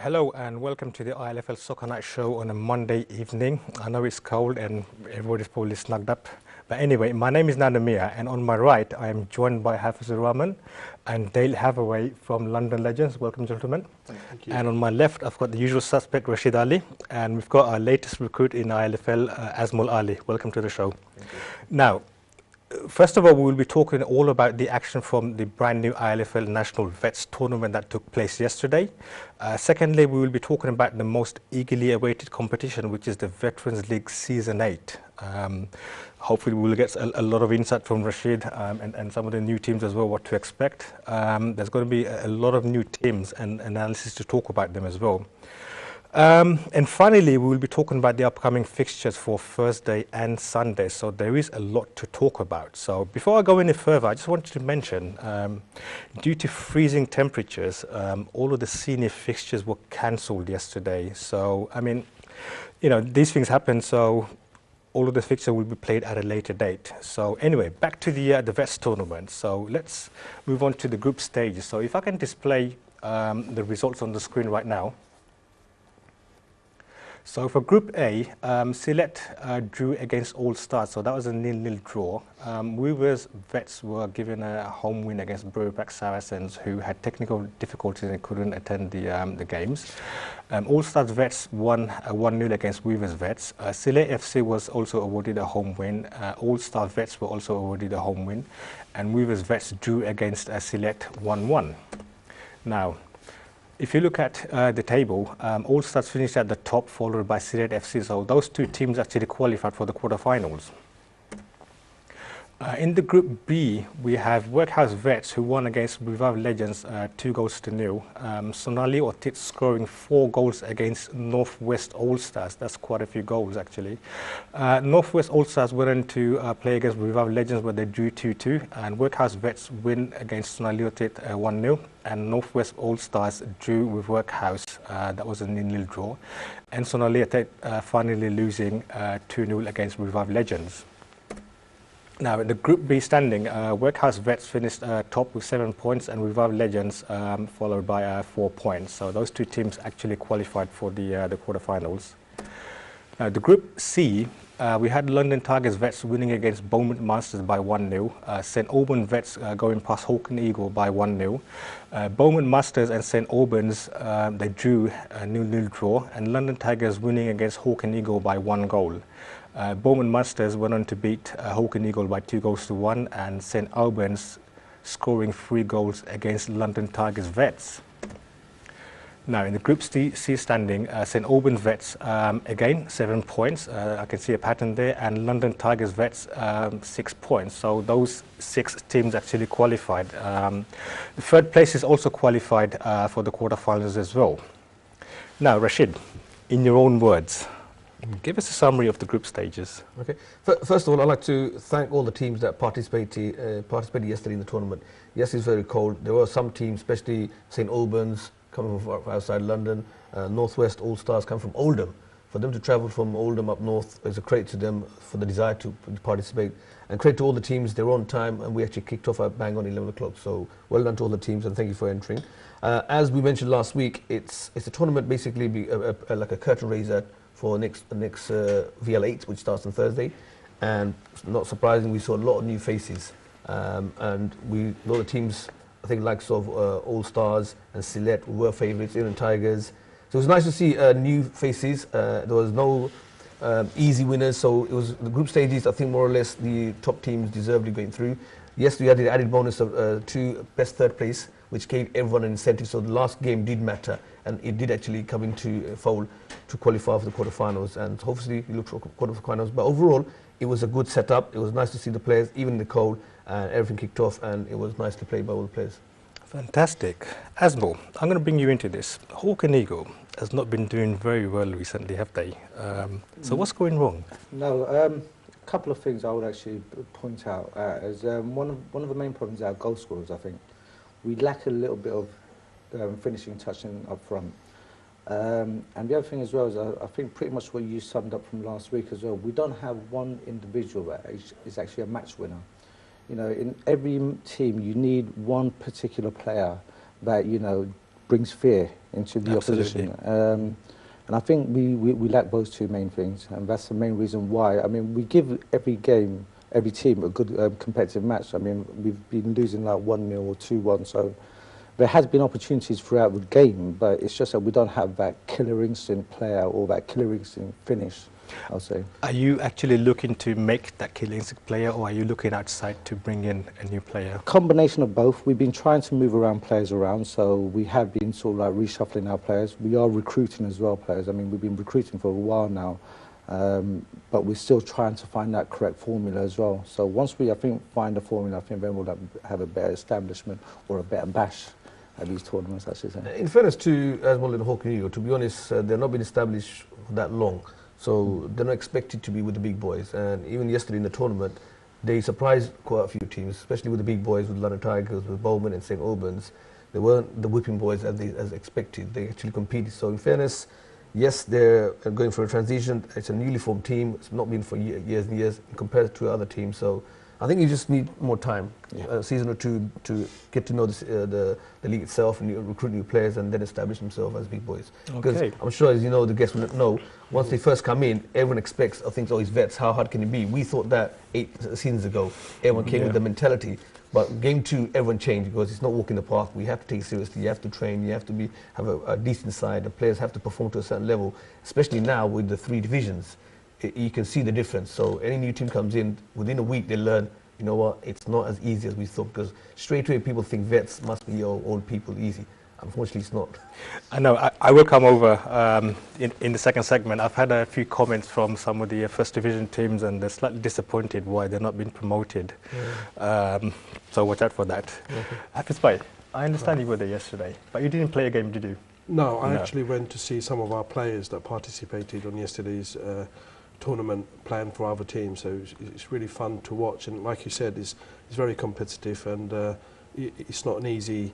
Hello and welcome to the ILFL Soccer Night Show on a Monday evening. I know it's cold and everybody's probably snugged up. But anyway, my name is Nandamia and on my right I am joined by Hafizur Rahman and Dale Hathaway from London Legends. Welcome, gentlemen. Thank you. And on my left I've got the usual suspect, Rashid Ali, and we've got our latest recruit in ILFL, Azmul Ali. Welcome to the show. Now, first of all, we will be talking all about the action from the brand new ILFL National Vets tournament that took place yesterday. Secondly, we will be talking about the most eagerly awaited competition, which is the Veterans League Season 8. Hopefully we will get a lot of insight from Rashid and some of the new teams as well, what to expect. There's going to be a lot of new teams and analysis to talk about them as well. And finally, we will be talking about the upcoming fixtures for Thursday and Sunday. So there is a lot to talk about. So before I go any further, I just wanted to mention, due to freezing temperatures, all of the senior fixtures were cancelled yesterday. So, I mean, you know, these things happen. So all of the fixtures will be played at a later date. So anyway, back to the Vets tournament. So let's move on to the group stages. So if I can display the results on the screen right now. So for Group A, Sylhet drew against All Stars, so that was a 0-0 draw. Weavers Vets were given a home win against Burback Saracens, who had technical difficulties and couldn't attend the games. All Stars Vets won 1-0 against Weavers Vets. Sylhet FC was also awarded a home win. All Star Vets were also awarded a home win, and Weavers Vets drew against Sylhet 1-1. Now, if you look at the table, All Stars finished at the top, followed by Sylhet FC. So those two teams actually qualified for the quarterfinals. In the Group B, we have Workhouse Vets, who won against Revive Legends 2-0. Sonali Otit scoring 4 goals against Northwest All Stars. That's quite a few goals, actually. Northwest All Stars went on to play against Revive Legends, where they drew 2-2. And Workhouse Vets win against Sonali Otit 1-0. And Northwest All Stars drew with Workhouse. That was a 0-0 draw. And Sonali Otit finally losing 2-0 against Revive Legends. Now, in the Group B standing, Workhouse Vets finished top with 7 points, and Revive Legends followed by 4 points. So those two teams actually qualified for the quarterfinals. Now, the Group C, we had London Tigers Vets winning against Beaumont Masters by 1-0. St Albans Vets going past Hawke and Eagle by 1-0. Beaumont Masters and St Albans, they drew a 0-0 draw, and London Tigers winning against Hawke and Eagle by 1 goal. Beaumont Masters went on to beat Hawke and Eagle by 2-1, and St Albans scoring 3 goals against London Tigers Vets. Now, in the Group C standing, St Albans Vets, again, 7 points. I can see a pattern there, and London Tigers Vets, 6 points. So those 6 teams actually qualified. The third place is also qualified for the quarterfinals as well. Now, Rashid, in your own words, give us a summary of the group stages. Okay. First of all, I'd like to thank all the teams that participated yesterday in the tournament. Yes, it's very cold. There were some teams, especially St Albans, coming from outside London, Northwest All Stars come from Oldham. For them to travel from Oldham up north is a credit to them for the desire to participate. And credit to all the teams, they were on time, and we actually kicked off at bang on 11 o'clock. So well done to all the teams, and thank you for entering. As we mentioned last week, it's a tournament basically like a curtain raiser for next VL8, which starts on Thursday. And not surprising, we saw a lot of new faces. And a lot of teams, I think, likes of All Stars and Sylhet were favourites, Iran Tigers. So it was nice to see new faces. There was no easy winners, so it was the group stages. I think more or less the top teams deservedly going through. Yes, we had the added bonus of 2 best third place, which gave everyone an incentive. So the last game did matter, and it did actually come into fold to qualify for the quarterfinals. And hopefully, we look for quarterfinals. But overall, it was a good setup. It was nice to see the players, even in the cold, and everything kicked off, and it was nice to play by all the players. Fantastic. Azmul, I'm going to bring you into this. Hawke and Eagle has not been doing very well recently, have they? So what's going wrong? No, a couple of things I would actually point out as one of the main problems are our goal scorers, I think. We lack a little bit of finishing touch up front. And the other thing as well is I think pretty much what you summed up from last week as well. We don't have one individual that is actually a match winner. You know, in every team you need one particular player that, you know, brings fear into the Absolutely. opposition. And I think we lack those two main things, and that's the main reason why. I mean, we give every game, every team a good competitive match. I mean, we've been losing like 1-0 or 2-1, so there has been opportunities throughout the game, but it's just that we don't have that killer instinct player or that killer instinct finish, I'll say. Are you actually looking to make that killer instinct player, or are you looking outside to bring in a new player? Combination of both. We've been trying to move players around, so we have been sort of like reshuffling our players. We are recruiting as well players. I mean, we've been recruiting for a while now, but we're still trying to find that correct formula as well. So once we, I think, find the formula, I think then we'll have a better establishment or a better bash at these tournaments, I should say. In fairness to as well in Hawking, to be honest, they've not been established for that long. So they're not expected to be with the big boys. And even yesterday in the tournament, they surprised quite a few teams, especially with the big boys, with London Tigers, with Bowman and St Albans. They weren't the whipping boys as expected. They actually competed. So in fairness, yes, they're going for a transition. It's a newly formed team. It's not been for years and years compared to other teams. So I think you just need more time, a season or two, to get to know the league itself and recruit new players and then establish themselves as big boys. Because I'm sure, as you know, the guests will know, once they first come in, everyone expects or thinks, oh, he's vets, how hard can it be? We thought that 8 seasons ago. Everyone came with the mentality. But game 2, everyone changed because it's not walking the path. We have to take it seriously. You have to train. You have to have a decent side. The players have to perform to a certain level, especially now with the 3 divisions. You can see the difference. So any new team comes in, within a week they learn, you know what, it's not as easy as we thought, because straight away people think vets must be old people, easy. Unfortunately, it's not. I know. I will come over in the second segment. I've had a few comments from some of the first division teams, and they're slightly disappointed why they're not being promoted. So watch out for that. Hafiz Bhai, I understand you were there yesterday, but you didn't play a game, did you? No, I actually went to see some of our players that participated on yesterday's tournament planned for other teams. So it's really fun to watch, and like you said, it's very competitive, and it's not an easy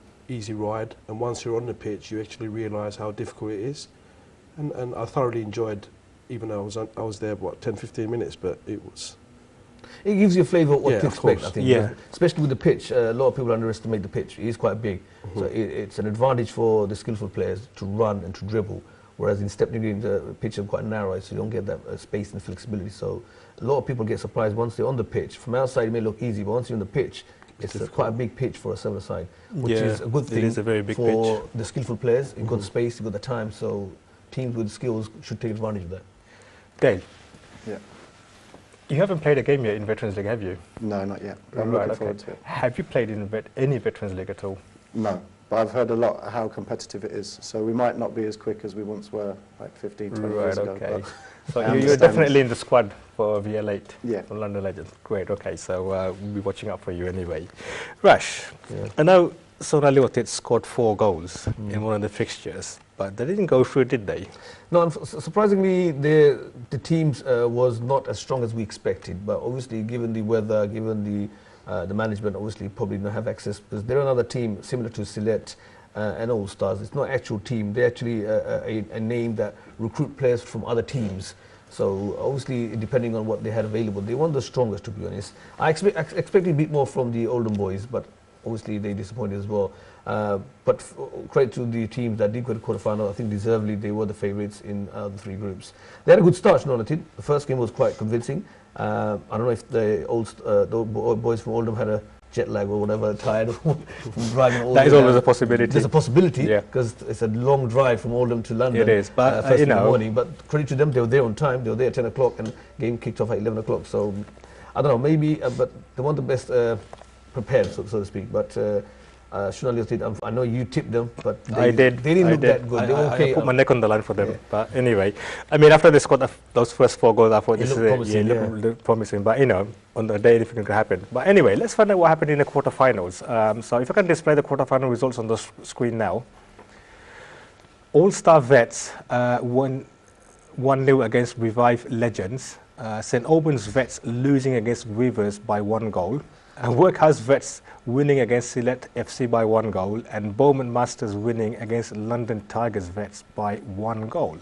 ride. And once you're on the pitch, you actually realise how difficult it is. And I thoroughly enjoyed, even though I was there, what, 10-15 minutes, but it was... It gives you a flavour of what to expect, I think. Yeah. Especially with the pitch, a lot of people underestimate the pitch. It is quite big. So it's an advantage for the skillful players to run and to dribble, whereas in stepping in the pitch is quite narrow, so you don't get that space and flexibility. So a lot of people get surprised once they're on the pitch. From outside it may look easy, but once you're on the pitch, it's quite a big pitch for a 7-a-side, which is a good thing. It is a very big for pitch. The skillful players. You've got the space, you've got the time, so teams with skills should take advantage of that. Dave? Yeah. You haven't played a game yet in Veterans League, have you? No, not yet. I'm looking forward to it. Have you played in any Veterans League at all? No, but I've heard a lot how competitive it is, so we might not be as quick as we once were, like 15, 20 years ago. So you're definitely in the squad for VL8, for London Legends. Great, okay, so we'll be watching out for you anyway. Rash, I know Sonali Otit scored 4 goals in one of the fixtures, but they didn't go through, did they? No, surprisingly, the teams was not as strong as we expected, but obviously given the weather, given the management, obviously probably don't have access, because they're another team similar to Sylhet and All Stars. It's not an actual team, they're actually a name that recruit players from other teams. So obviously, depending on what they had available, they weren't the strongest, to be honest. I expected a bit more from the Oldham boys, but obviously they disappointed as well. But credit to the teams that did go to quarterfinal. I think deservedly they were the favourites in the 3 groups. They had a good start, United. The first game was quite convincing. I don't know if the boys from Oldham had a jet lag or whatever, tired from driving all the way. That is always a possibility. There's a possibility, because it's a long drive from Oldham to London. It is, but first in the morning. But credit to them, they were there on time. They were there at 10 o'clock, and game kicked off at 11 o'clock. So I don't know, maybe, but they weren't the best prepared, so to speak. But I know you tipped them, but they didn't look that good. They were okay. I put my neck on the line for them. But anyway, I mean, after they scored those first 4 goals, I thought this looked promising. But, you know, on the day, anything could happen. But anyway, let's find out what happened in the quarterfinals. So if I can display the quarterfinal results on the screen now. All-Star Vets won 1-0 against Revive Legends. St Albans Vets losing against Rivers by 1 goal. Workhouse Vets winning against Sylhet FC by 1 goal, and Bowman Masters winning against London Tigers Vets by 1 goal.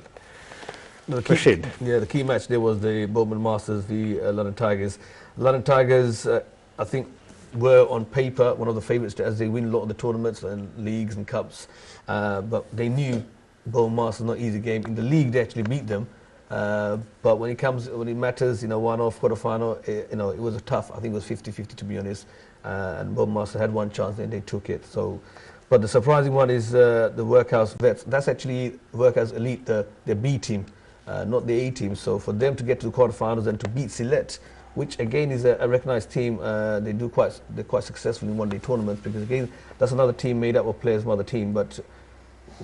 The key match there was the Bowman Masters v London Tigers. London Tigers, I think were on paper one of the favourites as they win a lot of the tournaments and leagues and cups, but they knew Bournemouth was not an easy game. In the league, they actually beat them. But when it matters, one-off, quarter-final, it was a tough. I think it was 50-50 to be honest. And Bournemouth had one chance and they took it. So, but the surprising one is the Workhouse Vets. That's actually Workhouse Elite, the B team, not the A team. So for them to get to the quarter-finals and to beat Sylhet, which again is a recognised team, they're quite successful in one-day tournaments, because again that's another team made up of players from other team. But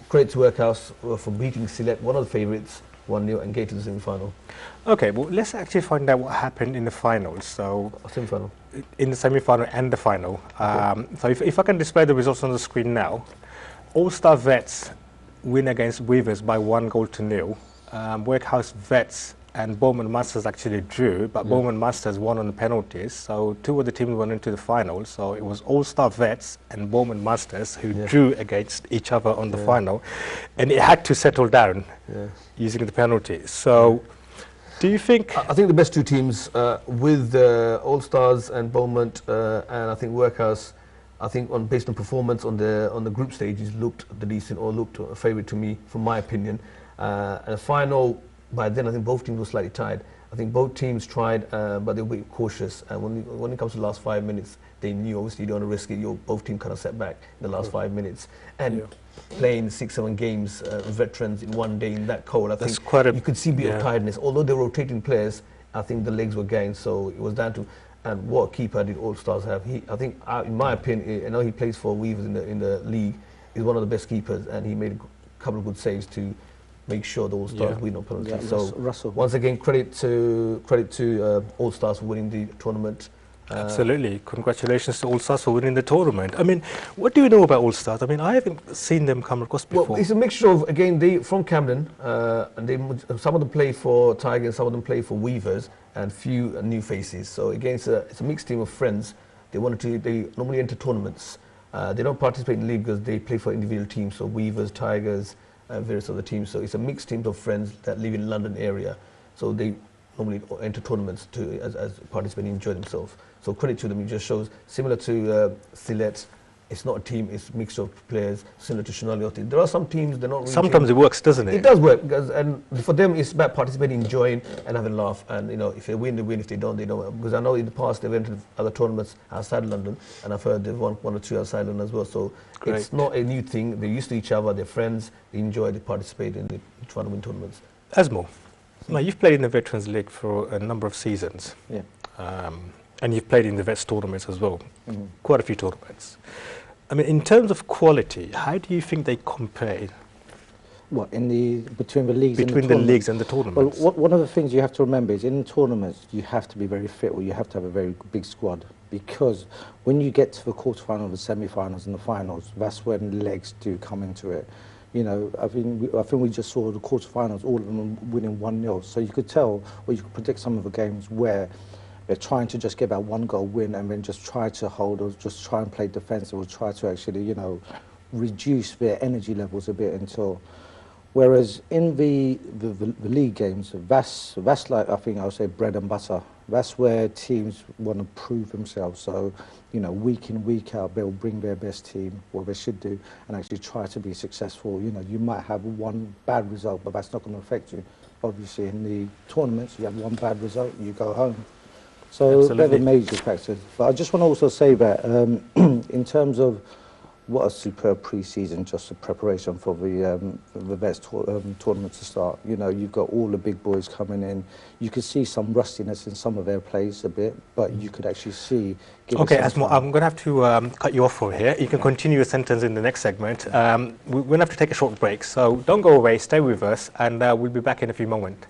credit to Workhouse for beating Sylhet, one of the favourites, 1-0, and get to the semi-final. Okay, well, let's actually find out what happened in the finals. So, Semi-final. In the semi-final and the final. Okay. So if I can display the results on the screen now, All-Star Vets win against Weavers by 1-0. Workhouse Vets and Bowman Masters actually drew, but Bowman Masters won on the penalties. So two of the teams went into the final. So it was All-Star Vets and Bowman Masters who drew against each other on the final. And it had to settle down using the penalties. So do you think... I think the best two teams with All-Stars and Bowman and I think Workhouse, I think based on performance on the group stages looked the decent, or looked a favourite to me, from my opinion. And the final, by then, I think both teams were slightly tired. I think both teams tried, but they were cautious. And when it comes to the last 5 minutes, they knew obviously you don't want to risk it. Both teams kind of set back in the last 5 minutes. And playing 6-7 games, veterans in one day in that cold, I think you could see a bit of tiredness. Although they were rotating players, I think the legs were going. So it was down to, and what keeper did All Stars have? I think, in my opinion, I know he plays for Weavers in the league. He's one of the best keepers, and he made a couple of good saves to make sure the All-Stars win on penalties. Yeah, so Russell. Once again, credit to All-Stars for winning the tournament. Absolutely. Congratulations to All-Stars for winning the tournament. I mean, what do you know about All-Stars? I mean, I haven't seen them come across before. Well, it's a mixture of, again, they from Camden, and some of them play for Tigers, some of them play for Weavers, and few new faces. So again, it's a mixed team of friends. They normally enter tournaments. They don't participate in the league because they play for individual teams, so Weavers, Tigers, various other teams. So it's a mixed team of friends that live in London area. So they normally enter tournaments as participate and enjoy themselves. So credit to them. It just shows, similar to Sylhet, it's not a team, it's a mixture of players, similar to Shonali. There are some teams, they're not really... Sometimes it works, doesn't it? It does work, and for them it's about participating, enjoying, and having a laugh. And if they win, they win. If they don't, they don't. Because I know in the past they've entered other tournaments outside London, and I've heard they've won 1 or 2 outside London as well. So it's not a new thing. They're used to each other, they're friends, they enjoy, they participate, and they try to win tournaments. Asmo, now you've played in the Veterans League for a number of seasons. Yeah. And you've played in the Vets tournaments as well, quite a few tournaments. I mean, in terms of quality, how do you think they compare? What, between the leagues between the leagues and the tournaments? Well, one of the things you have to remember is in tournaments you have to be very fit, or you have to have a very big squad, because when you get to the quarterfinals, the semi-finals and the finals, that's when legs do come into it. I think we just saw the quarterfinals, all of them winning 1-0. So you could tell, or you could predict some of the games where they're trying to just get that 1-goal win and then just try to hold, or just try and play defensive, or try to actually, reduce their energy levels a bit until... Whereas in the league games, that's like, I think I would say, bread and butter. That's where teams want to prove themselves. So, week in, week out, they'll bring their best team, what they should do, and actually try to be successful. You might have one bad result, but that's not going to affect you. Obviously, in the tournaments, you have one bad result, you go home. So they're the major factors. But I just want to also say that in terms of what a superb pre-season, just a preparation for the Vets tournament to start. You've got all the big boys coming in. You could see some rustiness in some of their plays a bit, but you could actually see... Okay, Asmo, I'm going to have to cut you off for here. You can continue your sentence in the next segment. We're going to have to take a short break, so don't go away, stay with us, and we'll be back in a few moments.